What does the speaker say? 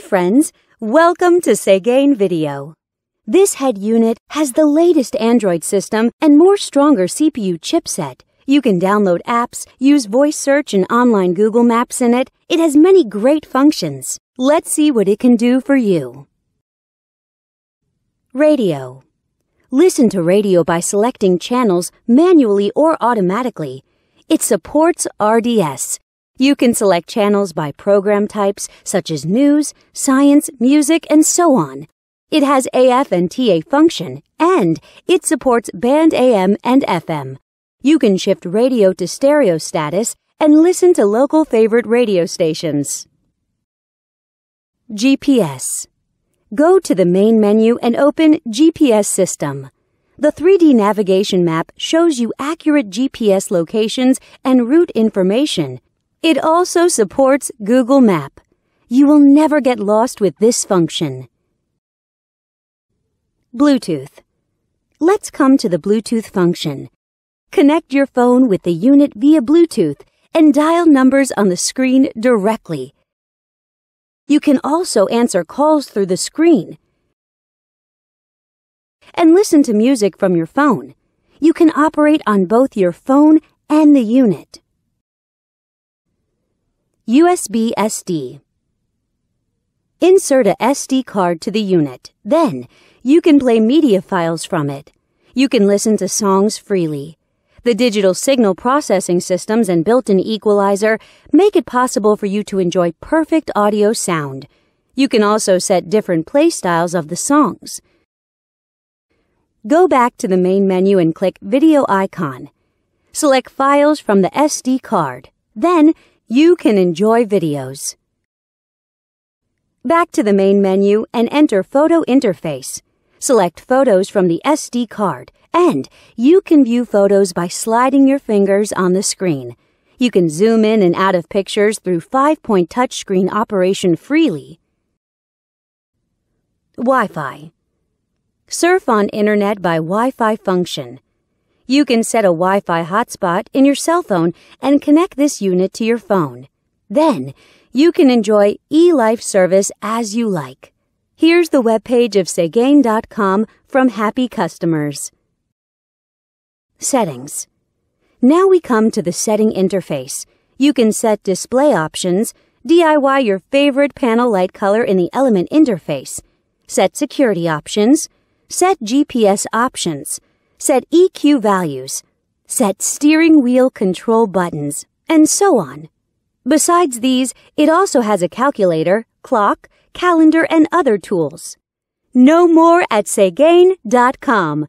friends, welcome to Segain Video. This head unit has the latest Android system and more stronger CPU chipset. You can download apps, use voice search and online Google Maps in it. It has many great functions. Let's see what it can do for you. Radio. Listen to radio by selecting channels manually or automatically. It supports RDS. You can select channels by program types such as news, science, music, and so on. It has AF and TA function, and it supports band AM and FM. You can shift radio to stereo status and listen to local favorite radio stations. GPS. Go to the main menu and open GPS System. The 3D navigation map shows you accurate GPS locations and route information. It also supports Google Map. You will never get lost with this function. Bluetooth. Let's come to the Bluetooth function. Connect your phone with the unit via Bluetooth and dial numbers on the screen directly. You can also answer calls through the screen and listen to music from your phone. You can operate on both your phone and the unit. USB SD. Insert a SD card to the unit. Then, you can play media files from it. You can listen to songs freely. The digital signal processing systems and built-in equalizer make it possible for you to enjoy perfect audio sound. You can also set different play styles of the songs. Go back to the main menu and click Video icon. Select Files from the SD card. Then, you can enjoy videos. Back to the main menu and enter Photo Interface. Select Photos from the SD card, and you can view photos by sliding your fingers on the screen. You can zoom in and out of pictures through 5-point touchscreen operation freely. Wi-Fi. Surf on Internet by Wi-Fi function. You can set a Wi-Fi hotspot in your cell phone and connect this unit to your phone. Then, you can enjoy eLife service as you like. Here's the webpage of Segain.com from happy customers. Settings. Now we come to the setting interface. You can set display options, DIY your favorite panel light color in the element interface, set security options, set GPS options, set EQ values, set steering wheel control buttons, and so on. Besides these, it also has a calculator, clock, calendar, and other tools. Know more at Segain.com.